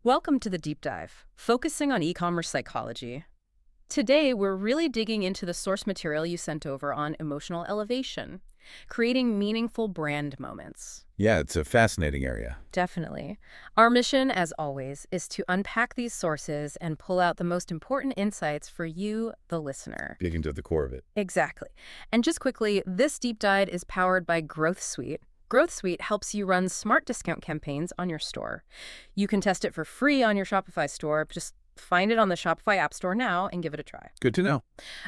Welcome to the deep dive, focusing on e-commerce psychology. Today, we're really digging into the source material you sent over on emotional elevation, creating meaningful brand moments. Yeah, it's a fascinating area. Definitely. Our mission, as always, is to unpack these sources and pull out the most important insights for you, the listener. Digging to the core of it. Exactly. And just quickly, this deep dive is powered by Growth Suite. Growth Suite helps you run smart discount campaigns on your store. You can test it for free on your Shopify store. Just find it on the Shopify App Store now and give it a try. Good to know.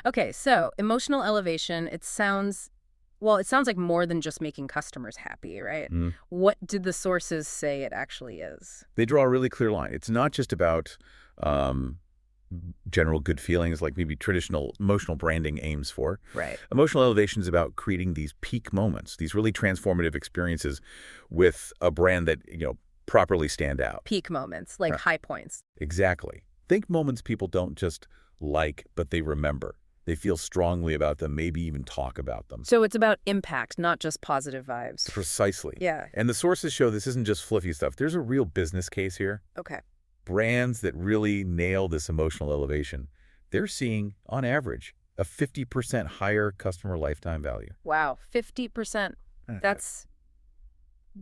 Okay, so emotional elevation, it sounds like more than just making customers happy, right? What did the sources say it actually is? They draw a really clear line. It's not just about general good feelings like maybe traditional emotional branding aims for. Right. Emotional elevation is about creating these peak moments, these really transformative experiences with a brand that, properly stand out. Peak moments, like Right. high points. Exactly. Think moments people don't just like, but they remember. They feel strongly about them, maybe even talk about them. So it's about impact, not just positive vibes. Precisely. Yeah. And the sources show this isn't just fluffy stuff. There's a real business case here. Okay. Brands that really nail this emotional elevation, they're seeing, on average, a 50% higher customer lifetime value. Wow, 50%.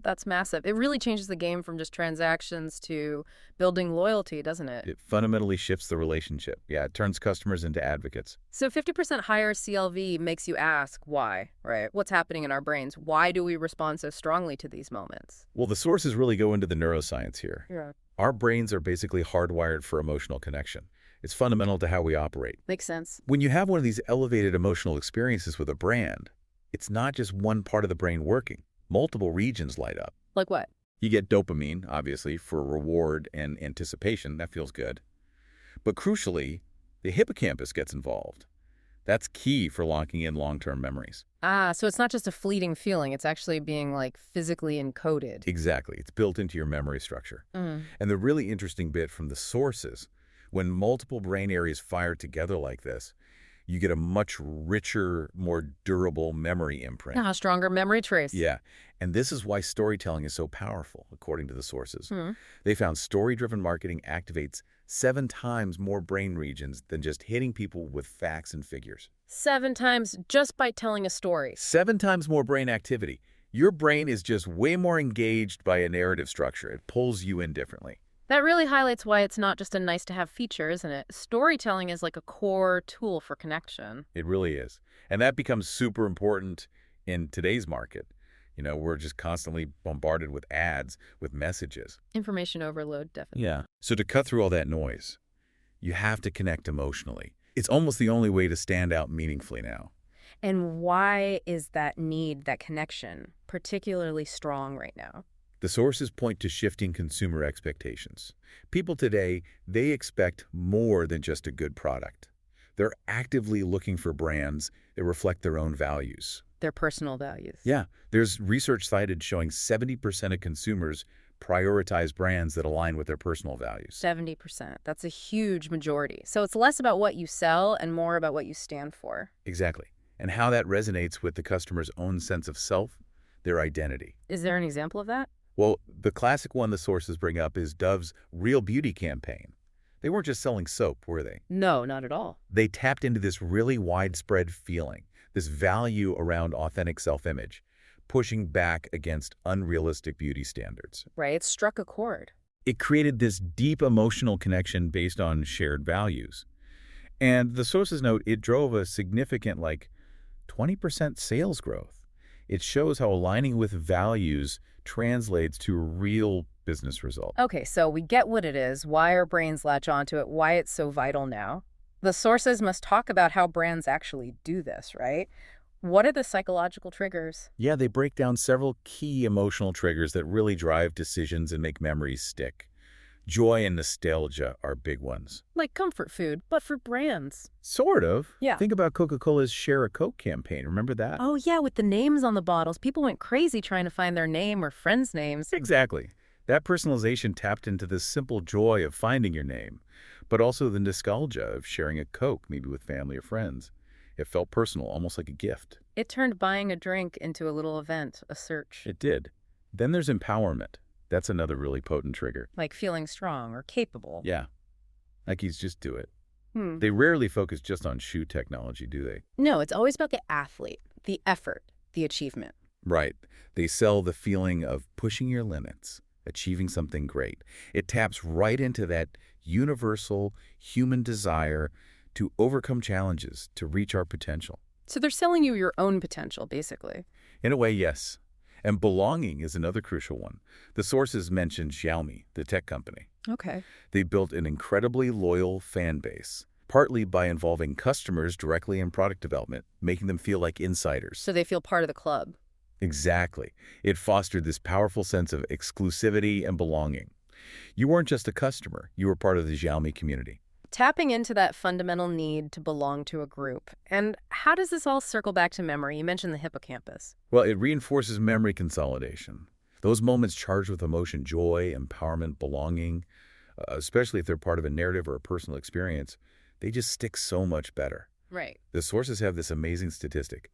That's massive. It really changes the game from just transactions to building loyalty, doesn't it? It fundamentally shifts the relationship. Yeah, it turns customers into advocates. So 50% higher CLV makes you ask why, right? What's happening in our brains? Why do we respond so strongly to these moments? Well, the sources really go into the neuroscience here. Yeah. Our brains are basically hardwired for emotional connection. It's fundamental to how we operate. Makes sense. When you have one of these elevated emotional experiences with a brand, it's not just one part of the brain working. Multiple regions light up. Like what? You get dopamine, obviously, for reward and anticipation. That feels good. But crucially, the hippocampus gets involved. That's key for locking in long-term memories. Ah, so it's not just a fleeting feeling. It's actually being, physically encoded. Exactly. It's built into your memory structure. Mm. And the really interesting bit from the sources, when multiple brain areas fire together like this, you get a much richer, more durable memory imprint. Ah, stronger memory trace. Yeah, and this is why storytelling is so powerful, according to the sources. Hmm. They found story-driven marketing activates 7 times more brain regions than just hitting people with facts and figures. 7 times just by telling a story. 7 times more brain activity. Your brain is just way more engaged by a narrative structure. It pulls you in differently. That really highlights why it's not just a nice-to-have feature, isn't it? Storytelling is like a core tool for connection. It really is. And that becomes super important in today's market. We're just constantly bombarded with ads, with messages. Information overload, definitely. Yeah. So to cut through all that noise, you have to connect emotionally. It's almost the only way to stand out meaningfully now. And why is that need, that connection, particularly strong right now? The sources point to shifting consumer expectations. People today, they expect more than just a good product. They're actively looking for brands that reflect their own values. Their personal values. Yeah, there's research cited showing 70% of consumers prioritize brands that align with their personal values. 70%. That's a huge majority. So it's less about what you sell and more about what you stand for. Exactly. And how that resonates with the customer's own sense of self, their identity. Is there an example of that? Well, the classic one the sources bring up is Dove's Real Beauty campaign. They weren't just selling soap, were they? No, not at all. They tapped into this really widespread feeling, this value around authentic self-image, pushing back against unrealistic beauty standards. Right, it struck a chord. It created this deep emotional connection based on shared values. And the sources note it drove a significant, 20% sales growth. It shows how aligning with values translates to real business results. Okay, so we get what it is, why our brains latch onto it, why it's so vital now. The sources must talk about how brands actually do this, right? What are the psychological triggers? Yeah, they break down several key emotional triggers that really drive decisions and make memories stick. Joy and nostalgia are big ones. Like comfort food, but for brands. Sort of. Yeah. Think about Coca-Cola's Share a Coke campaign. Remember that? Oh, yeah, with the names on the bottles. People went crazy trying to find their name or friends' names. Exactly. That personalization tapped into the simple joy of finding your name, but also the nostalgia of sharing a Coke, maybe with family or friends. It felt personal, almost like a gift. It turned buying a drink into a little event, a search. It did. Then there's empowerment. That's another really potent trigger. Like feeling strong or capable. Yeah, Nikes just do it. Hmm. They rarely focus just on shoe technology, do they? No, it's always about the athlete, the effort, the achievement. Right. They sell the feeling of pushing your limits, achieving something great. It taps right into that universal human desire to overcome challenges, to reach our potential. So they're selling you your own potential, basically. In a way, yes. And belonging is another crucial one. The sources mentioned Xiaomi, the tech company. Okay. They built an incredibly loyal fan base, partly by involving customers directly in product development, making them feel like insiders. So they feel part of the club. Exactly. It fostered this powerful sense of exclusivity and belonging. You weren't just a customer, you were part of the Xiaomi community. Tapping into that fundamental need to belong to a group. And how does this all circle back to memory? You mentioned the hippocampus. Well, it reinforces memory consolidation. Those moments charged with emotion, joy, empowerment, belonging, especially if they're part of a narrative or a personal experience, they just stick so much better. Right. The sources have this amazing statistic.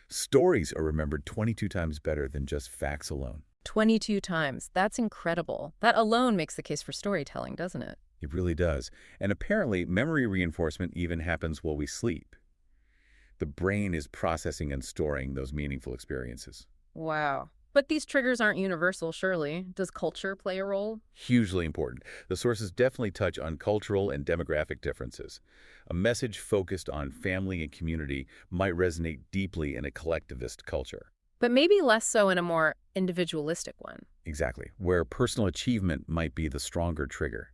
Stories are remembered 22 times better than just facts alone. 22 times. That's incredible. That alone makes the case for storytelling, doesn't it? It really does. And apparently, memory reinforcement even happens while we sleep. The brain is processing and storing those meaningful experiences. Wow. But these triggers aren't universal, surely. Does culture play a role? Hugely important. The sources definitely touch on cultural and demographic differences. A message focused on family and community might resonate deeply in a collectivist culture. But maybe less so in a more individualistic one. Exactly, where personal achievement might be the stronger trigger.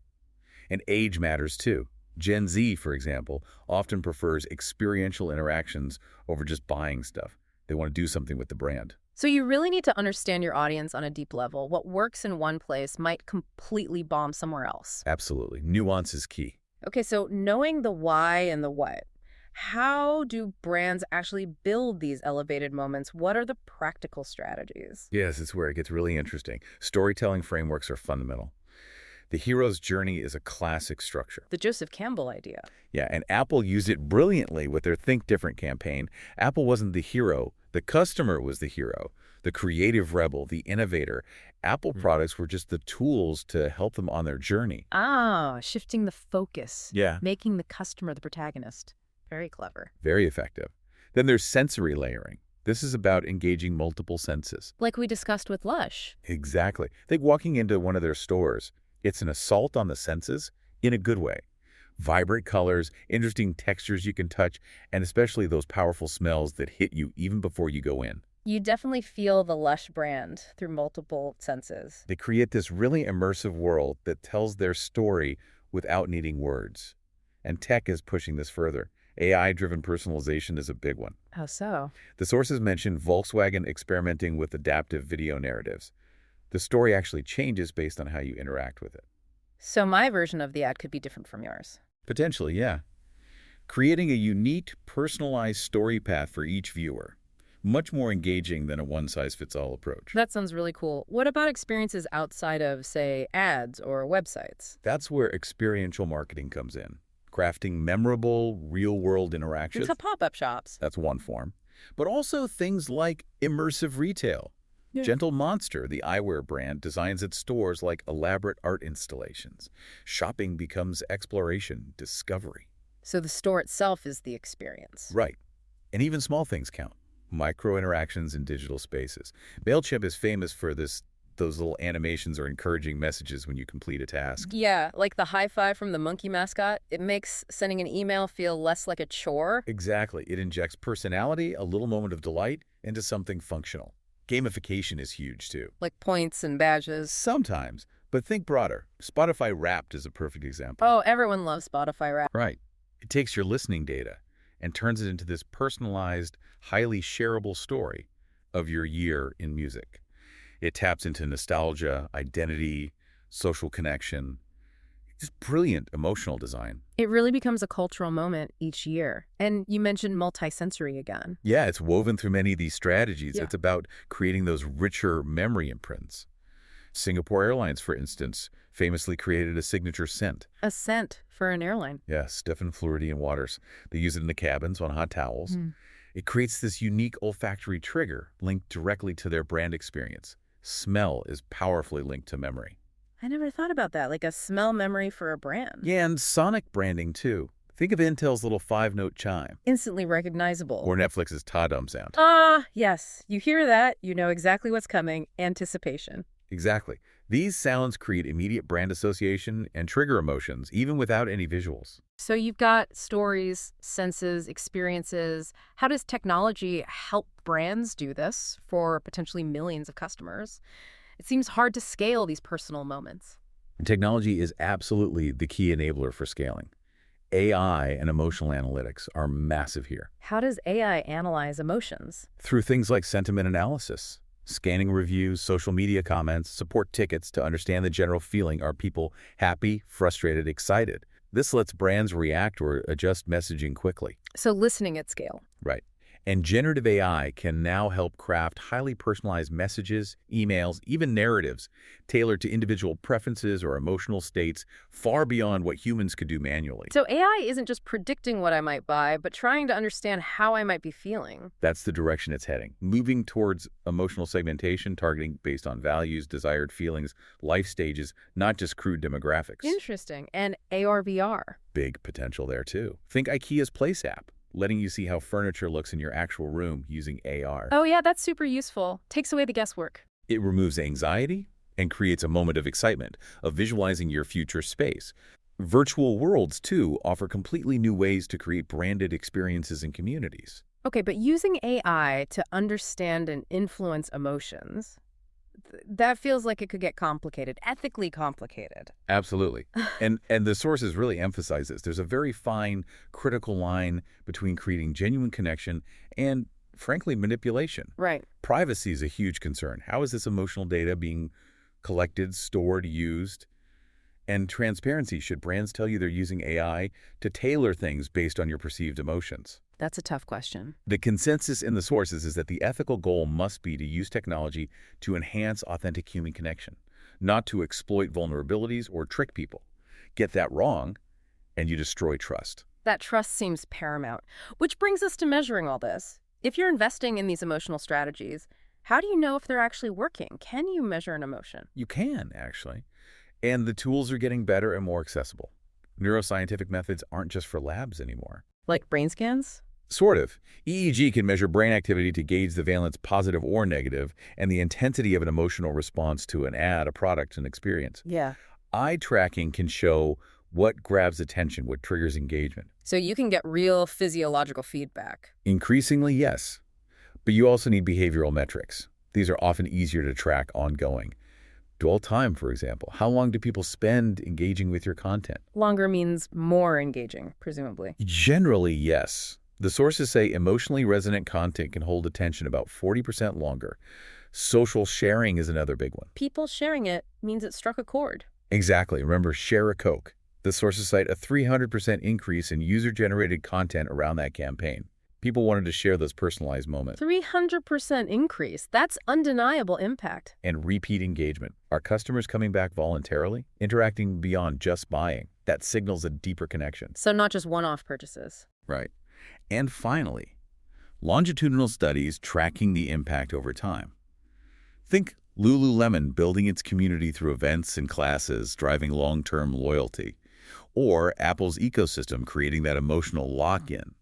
And age matters too. Gen Z, for example, often prefers experiential interactions over just buying stuff. They want to do something with the brand. So you really need to understand your audience on a deep level. What works in one place might completely bomb somewhere else. Absolutely. Nuance is key. Okay, so knowing the why and the what, how do brands actually build these elevated moments? What are the practical strategies? Yes, it's where it gets really interesting. Storytelling frameworks are fundamental. The hero's journey is a classic structure. The Joseph Campbell idea. Yeah, and Apple used it brilliantly with their Think Different campaign. Apple wasn't the hero. The customer was the hero, the creative rebel, the innovator. Apple products were just the tools to help them on their journey. Ah, shifting the focus. Yeah. Making the customer the protagonist. Very clever. Very effective. Then there's sensory layering. This is about engaging multiple senses. Like we discussed with Lush. Exactly. Think walking into one of their stores. It's an assault on the senses in a good way. Vibrant colors, interesting textures you can touch, and especially those powerful smells that hit you even before you go in. You definitely feel the Lush brand through multiple senses. They create this really immersive world that tells their story without needing words. And tech is pushing this further. AI-driven personalization is a big one. How so? The sources mention Volkswagen experimenting with adaptive video narratives. The story actually changes based on how you interact with it. So my version of the ad could be different from yours. Potentially, yeah. Creating a unique, personalized story path for each viewer. Much more engaging than a one-size-fits-all approach. That sounds really cool. What about experiences outside of, say, ads or websites? That's where experiential marketing comes in. Crafting memorable, real-world interactions. It's pop-up shops. That's one form. But also things like immersive retail. Yeah. Gentle Monster, the eyewear brand, designs its stores like elaborate art installations. Shopping becomes exploration, discovery. So the store itself is the experience. Right. And even small things count. Micro interactions in digital spaces. MailChimp is famous for those little animations or encouraging messages when you complete a task. Yeah, like the high five from the monkey mascot. It makes sending an email feel less like a chore. Exactly. It injects personality, a little moment of delight, into something functional. Gamification is huge, too. Like points and badges. Sometimes. But think broader. Spotify Wrapped is a perfect example. Oh, everyone loves Spotify Wrapped. Right. It takes your listening data and turns it into this personalized, highly shareable story of your year in music. It taps into nostalgia, identity, social connection. Just brilliant emotional design. It really becomes a cultural moment each year. And you mentioned multisensory again. Yeah, it's woven through many of these strategies. Yeah. It's about creating those richer memory imprints. Singapore Airlines, for instance, famously created a signature scent. A scent for an airline. Yeah, Stephen Fleury and Waters. They use it in the cabins on hot towels. It creates this unique olfactory trigger linked directly to their brand experience. Smell is powerfully linked to memory. I never thought about that, like a smell memory for a brand. Yeah, and sonic branding, too. Think of Intel's little five-note chime, Instantly recognizable. or Netflix's ta-dum sound. Ah, yes. You hear that, you know exactly what's coming. Anticipation. Exactly. These sounds create immediate brand association and trigger emotions, even without any visuals. So you've got stories, senses, experiences. How does technology help brands do this for potentially millions of customers? It seems hard to scale these personal moments. Technology is absolutely the key enabler for scaling. AI and emotional analytics are massive here. How does AI analyze emotions? Through things like sentiment analysis, scanning reviews, social media comments, support tickets to understand the general feeling. Are people happy, frustrated, excited? This lets brands react or adjust messaging quickly. So listening at scale. Right. And generative AI can now help craft highly personalized messages, emails, even narratives tailored to individual preferences or emotional states far beyond what humans could do manually. So AI isn't just predicting what I might buy, but trying to understand how I might be feeling. That's the direction it's heading, moving towards emotional segmentation, targeting based on values, desired feelings, life stages, not just crude demographics. Interesting. And AR/VR. Big potential there, too. Think IKEA's Place app, letting you see how furniture looks in your actual room using AR. Oh yeah, that's super useful. Takes away the guesswork. It removes anxiety and creates a moment of excitement, of visualizing your future space. Virtual worlds, too, offer completely new ways to create branded experiences and communities. Okay, but using AI to understand and influence emotions, that feels like it could get complicated, ethically complicated. Absolutely. And the sources really emphasize this. There's a very fine, critical line between creating genuine connection and, frankly, manipulation. Right. Privacy is a huge concern. How is this emotional data being collected, stored, used? And transparency, should brands tell you they're using AI to tailor things based on your perceived emotions? That's a tough question. The consensus in the sources is that the ethical goal must be to use technology to enhance authentic human connection, not to exploit vulnerabilities or trick people. Get that wrong, and you destroy trust. That trust seems paramount, which brings us to measuring all this. If you're investing in these emotional strategies, how do you know if they're actually working? Can you measure an emotion? You can, actually. And the tools are getting better and more accessible. Neuroscientific methods aren't just for labs anymore. Like brain scans? Sort of. EEG can measure brain activity to gauge the valence, positive or negative, and the intensity of an emotional response to an ad, a product, an experience. Yeah. Eye tracking can show what grabs attention, what triggers engagement. So you can get real physiological feedback. Increasingly, yes. But you also need behavioral metrics. These are often easier to track ongoing. Dwell time, for example. How long do people spend engaging with your content? Longer means more engaging, presumably. Generally, yes. The sources say emotionally resonant content can hold attention about 40% longer. Social sharing is another big one. People sharing it means it struck a chord. Exactly. Remember, share a Coke. The sources cite a 300% increase in user-generated content around that campaign. People wanted to share those personalized moments. 300% increase. That's undeniable impact. And repeat engagement. Are customers coming back voluntarily? Interacting beyond just buying. That signals a deeper connection. So not just one-off purchases. Right. And finally, longitudinal studies tracking the impact over time. Think Lululemon building its community through events and classes, driving long-term loyalty. Or Apple's ecosystem creating that emotional lock-in.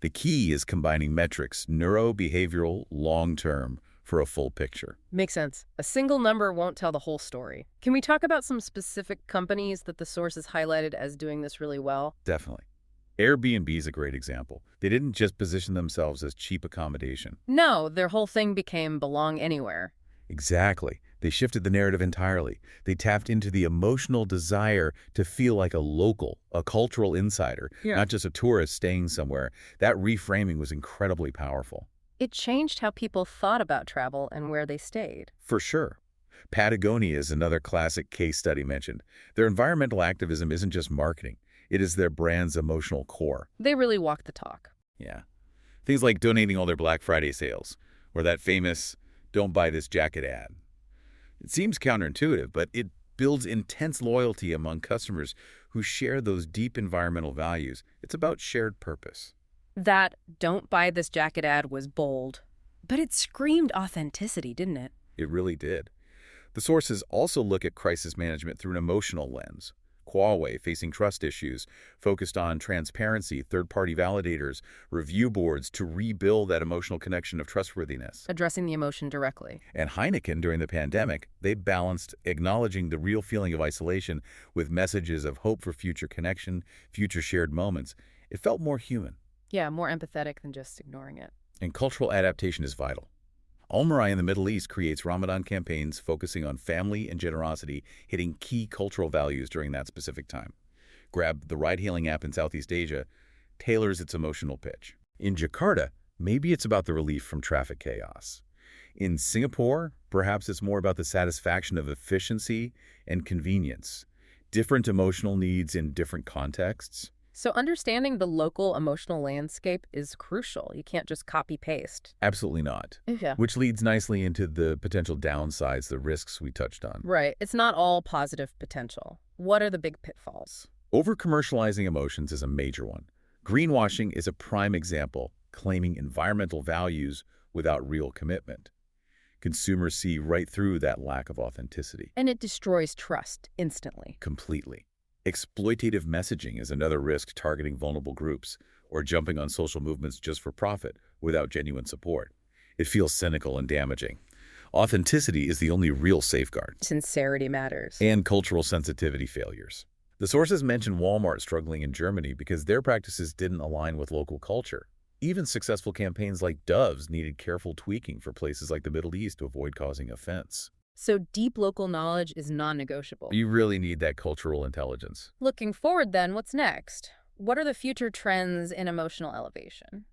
The key is combining metrics, neurobehavioral, long-term, for a full picture. Makes sense. A single number won't tell the whole story. Can we talk about some specific companies that the sources highlighted as doing this really well? Definitely. Airbnb is a great example. They didn't just position themselves as cheap accommodation. No, their whole thing became belong anywhere. Exactly. They shifted the narrative entirely. They tapped into the emotional desire to feel like a local, a cultural insider, not just a tourist staying somewhere. That reframing was incredibly powerful. It changed how people thought about travel and where they stayed. For sure. Patagonia is another classic case study mentioned. Their environmental activism isn't just marketing. It is their brand's emotional core. They really walked the talk. Yeah. Things like donating all their Black Friday sales, or that famous "don't buy this jacket" ad. It seems counterintuitive, but it builds intense loyalty among customers who share those deep environmental values. It's about shared purpose. That "don't buy this jacket" ad was bold. But it screamed authenticity, didn't it? It really did. The sources also look at crisis management through an emotional lens. Huawei facing trust issues, focused on transparency, third-party validators, review boards to rebuild that emotional connection of trustworthiness. Addressing the emotion directly. And Heineken, during the pandemic, they balanced acknowledging the real feeling of isolation with messages of hope for future connection, future shared moments. It felt more human. Yeah, more empathetic than just ignoring it. And cultural adaptation is vital. Almarai in the Middle East creates Ramadan campaigns focusing on family and generosity, hitting key cultural values during that specific time. Grab the ride-hailing app in Southeast Asia, tailors its emotional pitch. In Jakarta, maybe it's about the relief from traffic chaos. In Singapore, perhaps it's more about the satisfaction of efficiency and convenience. Different emotional needs in different contexts. So understanding the local emotional landscape is crucial. You can't just copy-paste. Absolutely not. Yeah. Which leads nicely into the potential downsides, the risks we touched on. Right. It's not all positive potential. What are the big pitfalls? Over-commercializing emotions is a major one. Greenwashing is a prime example, claiming environmental values without real commitment. Consumers see right through that lack of authenticity. And it destroys trust instantly. Completely. Exploitative messaging is another risk, targeting vulnerable groups or jumping on social movements just for profit without genuine support. It feels cynical and damaging. Authenticity is the only real safeguard. Sincerity matters. And cultural sensitivity failures. The sources mention Walmart struggling in Germany because their practices didn't align with local culture. Even successful campaigns like Dove's needed careful tweaking for places like the Middle East to avoid causing offense. So deep local knowledge is non-negotiable. You really need that cultural intelligence. Looking forward then, what's next? What are the future trends in emotional elevation?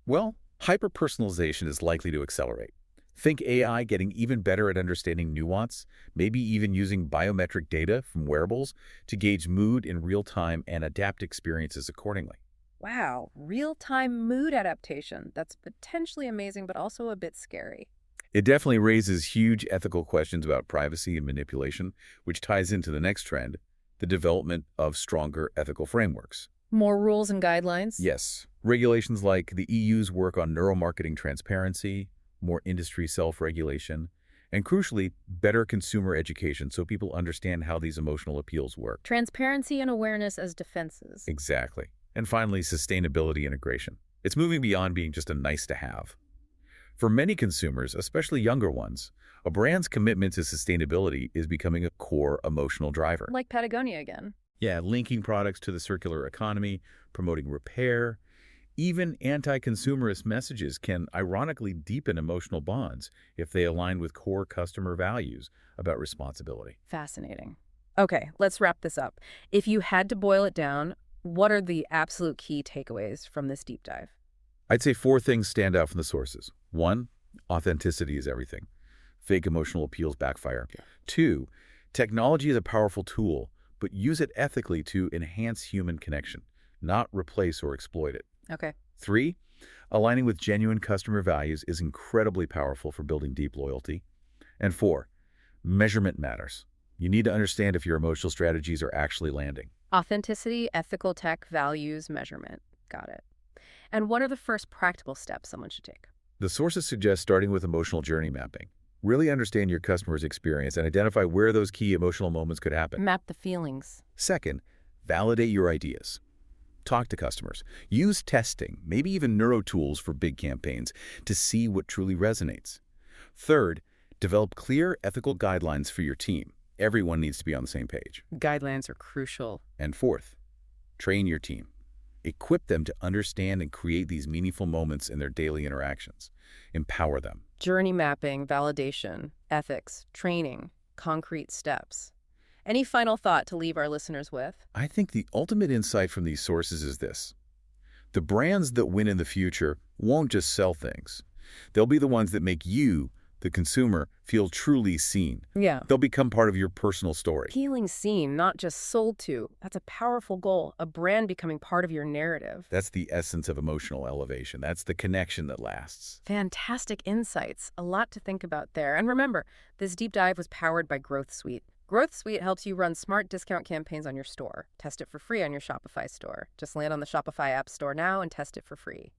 Well, hyper-personalization is likely to accelerate. Think AI getting even better at understanding nuance, maybe even using biometric data from wearables to gauge mood in real time and adapt experiences accordingly. Wow, real-time mood adaptation. That's potentially amazing, but also a bit scary. It definitely raises huge ethical questions about privacy and manipulation, which ties into the next trend, the development of stronger ethical frameworks. More rules and guidelines? Yes, regulations like the EU's work on neuromarketing transparency, more industry self-regulation, and crucially, better consumer education so people understand how these emotional appeals work. Transparency and awareness as defenses. Exactly. And finally, sustainability integration. It's moving beyond being just a nice-to-have. For many consumers, especially younger ones, a brand's commitment to sustainability is becoming a core emotional driver. Like Patagonia again. Yeah, linking products to the circular economy, promoting repair. Even anti-consumerist messages can ironically deepen emotional bonds if they align with core customer values about responsibility. Fascinating. Okay, let's wrap this up. If you had to boil it down, what are the absolute key takeaways from this deep dive? I'd say 4 things stand out from the sources. 1, authenticity is everything. Fake emotional appeals backfire. 2, technology is a powerful tool, but use it ethically to enhance human connection, not replace or exploit it. Okay. 3, aligning with genuine customer values is incredibly powerful for building deep loyalty. And 4, measurement matters. You need to understand if your emotional strategies are actually landing. Authenticity, ethical tech, values, measurement. Got it. And what are the first practical steps someone should take? The sources suggest starting with emotional journey mapping. Really understand your customer's experience and identify where those key emotional moments could happen. Map the feelings. Second, validate your ideas. Talk to customers. Use testing, maybe even neuro tools for big campaigns to see what truly resonates. Third, develop clear ethical guidelines for your team. Everyone needs to be on the same page. Guidelines are crucial. And fourth, train your team. Equip them to understand and create these meaningful moments in their daily interactions. Empower them. Journey mapping, validation, ethics, training, concrete steps. Any final thought to leave our listeners with? I think the ultimate insight from these sources is this. The brands that win in the future won't just sell things. They'll be the ones that make you, the consumer, feel truly seen. Yeah. They'll become part of your personal story. Feeling seen, not just sold to. That's a powerful goal, a brand becoming part of your narrative. That's the essence of emotional elevation. That's the connection that lasts. Fantastic insights. A lot to think about there. And remember, this deep dive was powered by Growth Suite. Growth Suite helps you run smart discount campaigns on your store. Test it for free on your Shopify store. Just land on the Shopify App Store now and test it for free.